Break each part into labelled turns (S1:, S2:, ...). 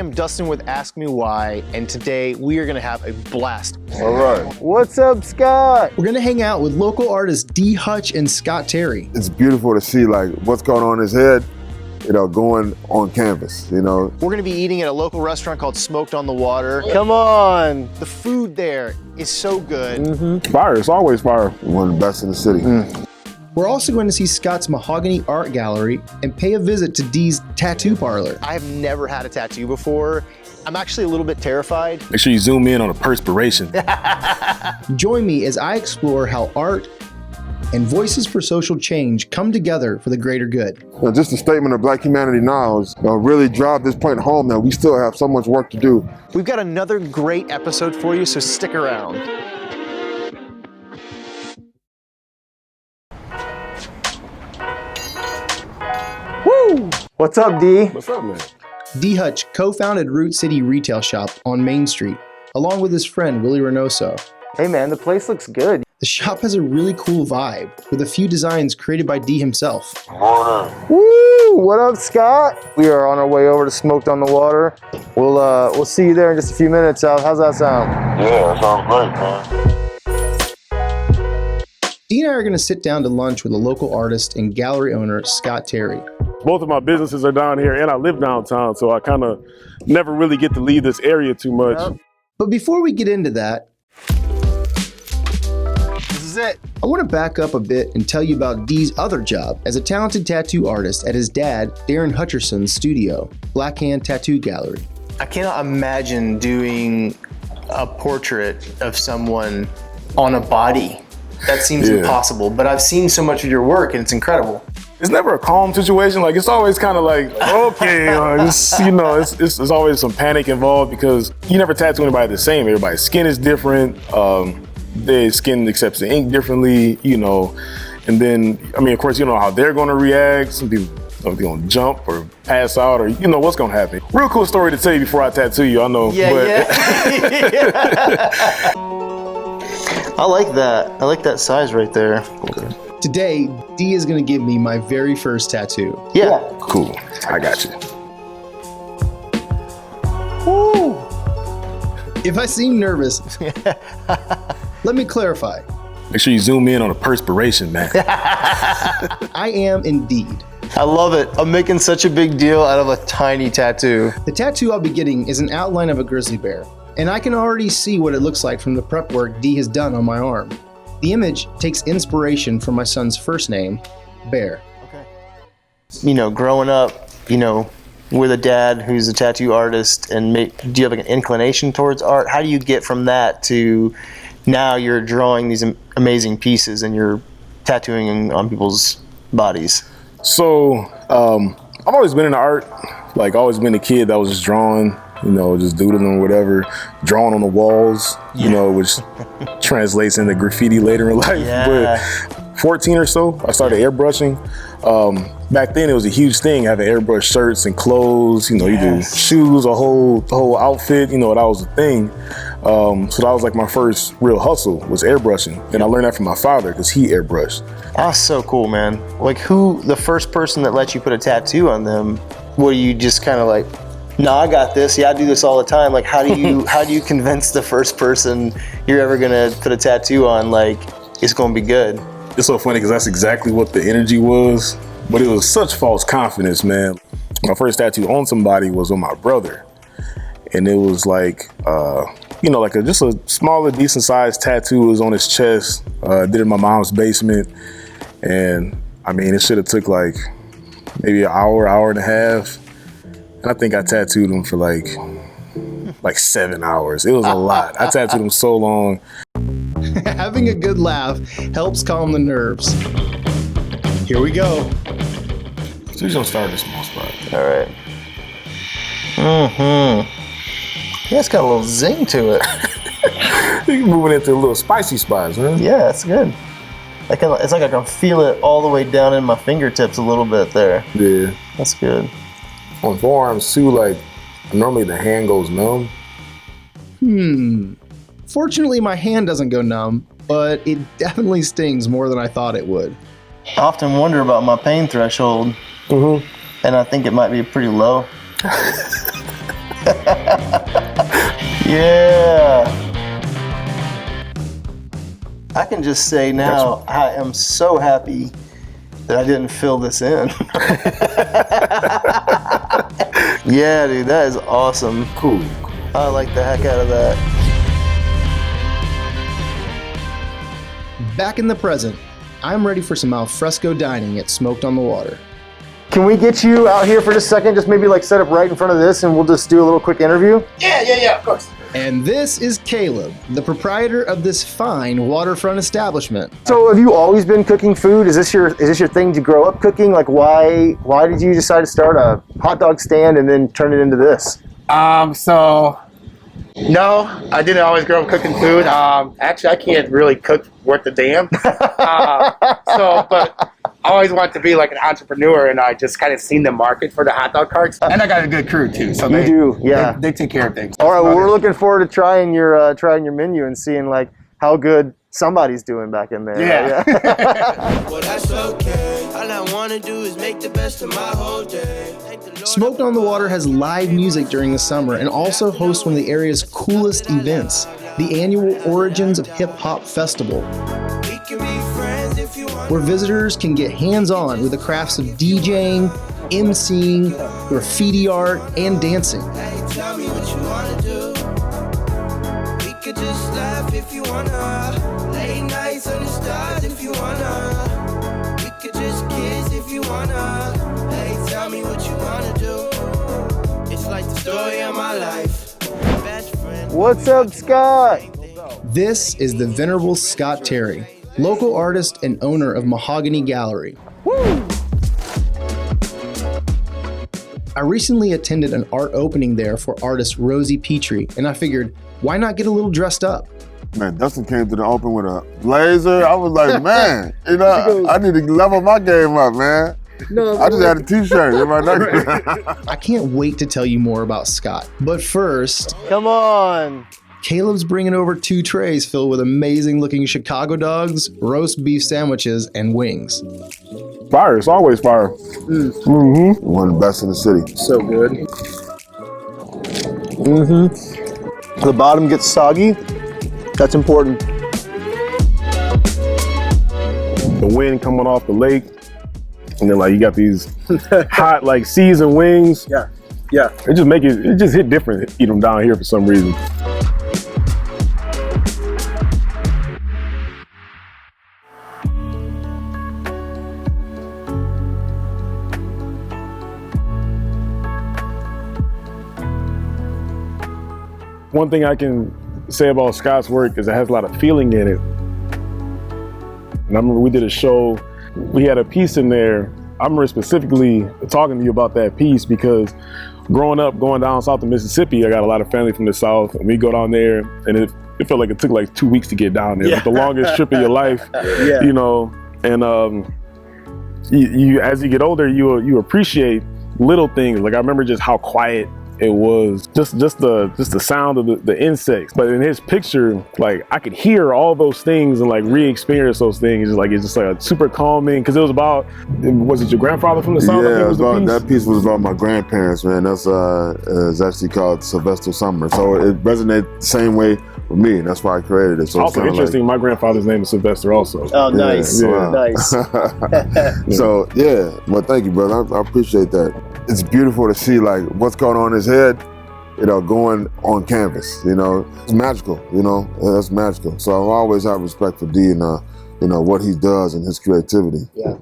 S1: I'm Dustin with Ask Me Why, and today we are gonna have a blast.
S2: All right.
S3: What's up, Scott?
S1: We're gonna hang out with local artists D. Hutch and Scott Terry.
S2: It's beautiful to see like what's going on in his head, you know, going on canvas, you know.
S1: We're gonna be eating at a local restaurant called Smoked on the Water.
S3: Come on.
S1: The food there is so good.
S2: Fire, it's always fire. One of the best in the city.
S1: We're also going to see Scott's Mahogany Art Gallery and pay a visit to Dee's tattoo parlor. I have never had a tattoo before. I'm actually a little bit terrified.
S4: Make sure you zoom in on the perspiration.
S1: Join me as I explore how art and voices for social change come together for the greater good.
S2: Now, just a statement of Black humanity now is really drive this point home that we still have so much work to do.
S1: We've got another great episode for you, so stick around.
S3: Woo! What's up, D?
S2: What's up, man?
S1: D. Hutch co-founded Root City Retail Shop on Main Street, along with his friend Willie Reynoso.
S3: Hey, man, the place looks good.
S1: The shop has a really cool vibe, with a few designs created by D himself.
S3: Woo! What up, Scott? We are on our way over to Smoked on the Water. We'll see you there in just a few minutes. How's that sound?
S2: Yeah, that sounds great, man.
S1: D and I are going to sit down to lunch with a local artist and gallery owner, Scott Terry.
S4: Both of my businesses are down here and I live downtown, so I kind of never really get to leave this area too much.
S1: But before we get into that,
S3: This is it.
S1: I want to back up a bit and tell you about Dee's other job as a talented tattoo artist at his dad, Darren Hutcherson's studio, Black Hand Tattoo Gallery. I cannot imagine doing a portrait of someone on a body. That seems impossible, but I've seen so much of your work and it's incredible.
S4: It's never a calm situation. Like, it's always kind of like, okay, it's always some panic involved because you never tattoo anybody the same. Everybody's skin is different. Their skin accepts the ink differently, you know. And then, I mean, of course, you know how they're going to react. Some people are going to jump or pass out or you know what's going to happen. Real cool story to tell you before I tattoo you, I know.
S3: Yeah. I like that. I like that size right there.
S4: Okay.
S1: Today, D is going to give me my very first tattoo.
S3: Yeah.
S4: Cool. I got you.
S3: Woo!
S1: If I seem nervous, let me clarify.
S4: Make sure you zoom in on the perspiration, man.
S1: I am indeed.
S3: I love it. I'm making such a big deal out of a tiny tattoo.
S1: The tattoo I'll be getting is an outline of a grizzly bear, and I can already see what it looks like from the prep work D has done on my arm. The image takes inspiration from my son's first name, Bear.
S3: Okay. You know, growing up, you know, with a dad who's a tattoo artist, and do you have like an inclination towards art? How do you get from that to now you're drawing these amazing pieces and you're tattooing on people's bodies?
S4: So, I've always been into art, like always been a kid that was just drawing, you know, just doodling or whatever, drawing on the walls, you know, which translates into graffiti later in life. But 14 or so, I started airbrushing. Back then it was a huge thing, having airbrush shirts and clothes, you know, you do shoes, the whole outfit, you know, that was a thing. So that was like my first real hustle was airbrushing. And I learned that from my father because he airbrushed.
S3: That's so cool, man. Like the first person that let you put a tattoo on them, were you just kind of like, no, I got this. Yeah, I do this all the time. Like, how do you convince the first person you're ever gonna put a tattoo on, like, it's gonna be good?
S4: It's so funny because that's exactly what the energy was, but it was such false confidence, man. My first tattoo on somebody was on my brother, and it was like, you know, like just a smaller, decent sized tattoo. It was on his chest. Did it in my mom's basement, and I mean, it should have took like maybe an hour and a half. And I think I tattooed him for like 7 hours. It was a lot. I tattooed him so long.
S1: Having a good laugh helps calm the nerves. Here we go.
S4: So we're gonna start at a small spot.
S3: All right. Yeah, it's got a little zing to it.
S4: You're moving into little spicy spots, huh?
S3: Yeah, that's good. It's like I can feel it all the way down in my fingertips a little bit there.
S4: Yeah.
S3: That's good.
S4: On forearms too, like normally the hand goes numb.
S1: Fortunately, my hand doesn't go numb, but it definitely stings more than I thought it would.
S3: I often wonder about my pain threshold, and I think it might be pretty low. Yeah. I can just say now, I am so happy that I didn't fill this in. Yeah, dude, that is awesome.
S4: Cool.
S3: I like the heck out of that.
S1: Back in the present, I'm ready for some alfresco dining at Smoked on the Water.
S3: Can we get you out here for just a second? Just maybe like set up right in front of this and we'll just do a little quick interview?
S5: Yeah, of course.
S1: And this is Caleb, the proprietor of this fine waterfront establishment.
S3: So have you always been cooking food? Is this your thing to grow up cooking? Like why did you decide to start a hot dog stand and then turn it into this?
S5: No, I didn't always grow up cooking food. Actually, I can't really cook worth a damn. But I always wanted to be like an entrepreneur, and I just kind of seen the market for the hot dog carts. And I got a good crew too, so they take care of things.
S3: All right, well, we're looking forward to trying your menu and seeing like how good somebody's doing back in there.
S5: Yeah.
S6: Well, that's okay. All I want to do is make the best of my whole day.
S1: Smoked on the Water has live music during the summer and also hosts one of the area's coolest events, the annual Origins of Hip Hop Festival,
S6: We can be friends if you want.
S1: where visitors can get hands-on with the crafts of DJing, MCing, graffiti art, and dancing.
S6: Hey, tell me what you want to do. We could just laugh if you want to. Late nights on the stars if you want to. We could just kiss if you want to. Hey, tell me what you want to do. It's like the story of my life. Best friend.
S3: What's up, Scott?
S1: This is the Venerable Scott Terry, local artist and owner of Mahogany Gallery. I recently attended an art opening there for artist Rosie Petrie, and I figured, why not get a little dressed up?
S2: Man, Dustan came to the open with a blazer. I was like, man, I need to level my game up, man. I just had a t-shirt in my neck.
S1: I can't wait to tell you more about Scott. But first,
S3: Come on.
S1: Caleb's bringing over 2 trays filled with amazing looking Chicago dogs, roast beef sandwiches, and wings.
S4: Fire. It's always fire.
S2: One of the best in the city.
S3: So good. The bottom gets soggy. That's important.
S4: The wind coming off the lake, and then like you got these hot like seasoned wings.
S5: Yeah.
S4: It just hit different. Eat them down here for some reason. One thing I can say about Scott's work is it has a lot of feeling in it. And I remember we did a show, we had a piece in there. I remember specifically talking to you about that piece because growing up, going down south of Mississippi, I got a lot of family from the south, and we go down there, and it felt like it took like 2 weeks to get down there. It was the longest trip of your life, you know. And you as you get older, you appreciate little things. Like I remember just how quiet it was, just the sound of the insects. But in his picture, like I could hear all those things and like re-experience those things. It's just like a super calming, because it was about, was it your grandfather from the south?
S2: Yeah, that piece was about my grandparents, man. That's it's actually called Sylvester Summer. So it resonated the same way with me, and that's why I created it. So
S4: also interesting, my grandfather's name is Sylvester also.
S3: Oh, nice.
S2: Yeah.
S3: Nice.
S2: So yeah, well, thank you, brother. I appreciate that. It's beautiful to see like what's going on in his head, going on canvas. It's magical. That's magical. So I always have respect for D and what he does and his creativity.
S3: Yeah.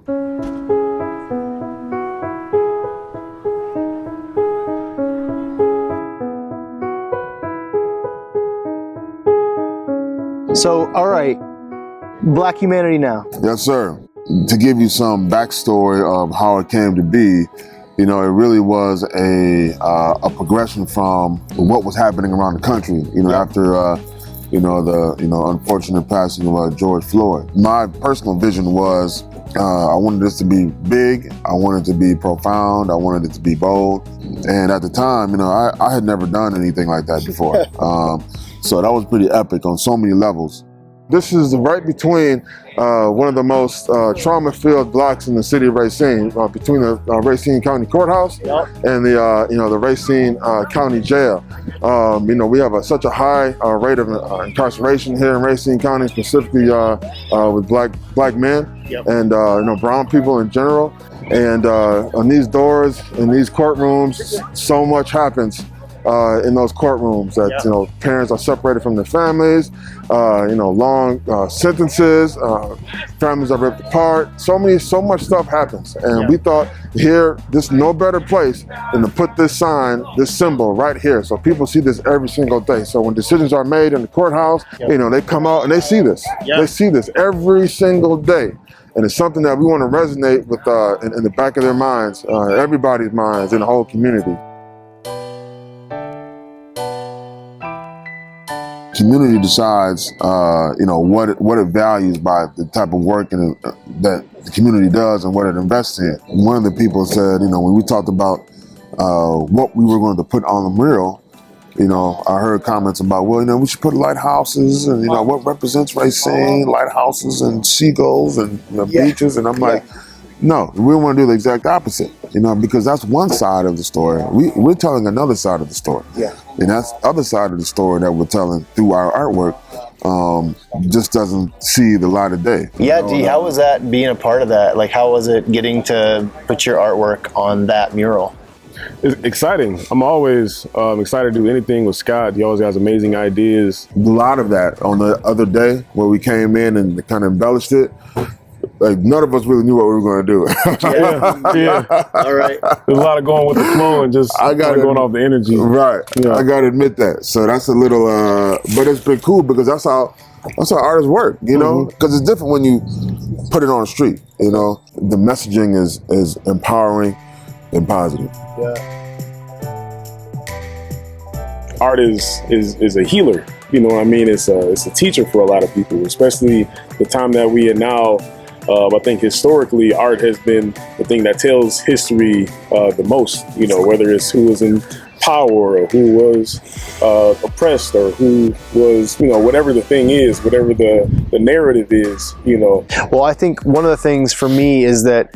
S3: So, all right, Black Humanity Now.
S2: Yes, sir. To give you some backstory of how it came to be, it really was a progression from what was happening around the country. After the unfortunate passing of George Floyd. My personal vision was I wanted this to be big. I wanted it to be profound. I wanted it to be bold. And at the time, I had never done anything like that before. So that was pretty epic on so many levels. This is right between one of the most trauma-filled blocks in the city of Racine, between the Racine County Courthouse and the Racine County Jail. We have such a high rate of incarceration here in Racine County, specifically with black men and brown people in general. And on these doors, in these courtrooms, so much happens. In those courtrooms that parents are separated from their families, long sentences, families are ripped apart. So much stuff happens, and we thought here, there's no better place than to put this sign, this symbol right here, so people see this every single day. So when decisions are made in the courthouse, they come out and they see this. They see this every single day. And it's something that we want to resonate with in the back of their minds, everybody's minds in the whole community. Community decides, what it values by the type of work that the community does and what it invests in. One of the people said, when we talked about what we were going to put on the mural, I heard comments about, we should put lighthouses and, what represents Racine, lighthouses and seagulls and beaches. And I'm like, no, we want to do the exact opposite, because that's one side of the story. We're telling another side of the story. Yeah. And that's the other side of the story that we're telling through our artwork just doesn't see the light of day.
S3: Yeah, D, how was that being a part of that? Like, how was it getting to put your artwork on that mural?
S4: It's exciting. I'm always excited to do anything with Scott. He always has amazing ideas.
S2: A lot of that on the other day where we came in and kind of embellished it. Like, none of us really knew what we were going to do.
S4: Yeah. All right. There's a lot of going with the flow and just going off the energy.
S2: Right. Yeah. I got to admit that. So that's a little, but it's been cool because that's how artists work, because it's different when you put it on the street, The messaging is empowering and positive.
S4: Yeah. Art is a healer. You know what I mean? It's a teacher for a lot of people, especially the time that we are now. I think historically, art has been the thing that tells history the most, whether it's who was in power or who was oppressed or who was, whatever the thing is, whatever the narrative is,
S3: Well, I think one of the things for me is that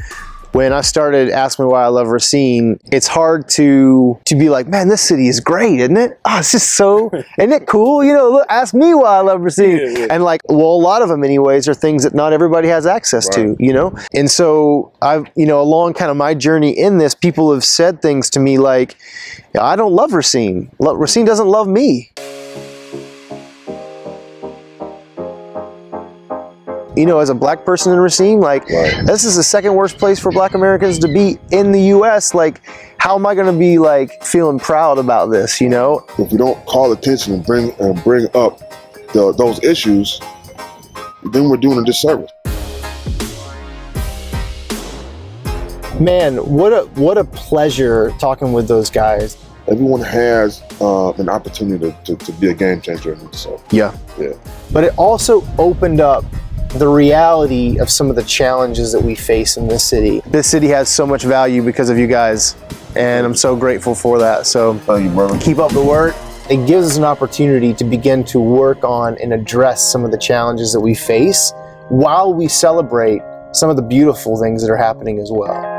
S3: when I started Ask Me Why I Love Racine, it's hard to be like, man, this city is great, isn't it? Oh, it's just isn't it cool? Look, ask me why I love Racine. Yeah. And a lot of them anyways are things that not everybody has access to, And so I've, along kind of my journey in this, people have said things to me like, I don't love Racine. Racine doesn't love me. As a black person in Racine, this is the second worst place for black Americans to be in the U.S. How am I going to be feeling proud about this,
S2: If we don't call attention and bring up those issues, then we're doing a disservice.
S3: Man, what a pleasure talking with those guys.
S2: Everyone has an opportunity to be a game changer in themselves.
S3: Yeah. But it also opened up the reality of some of the challenges that we face in this city. This city has so much value because of you guys, and I'm so grateful for that. So
S2: thank you, brother.
S3: Keep up the work. It gives us an opportunity to begin to work on and address some of the challenges that we face while we celebrate some of the beautiful things that are happening as well.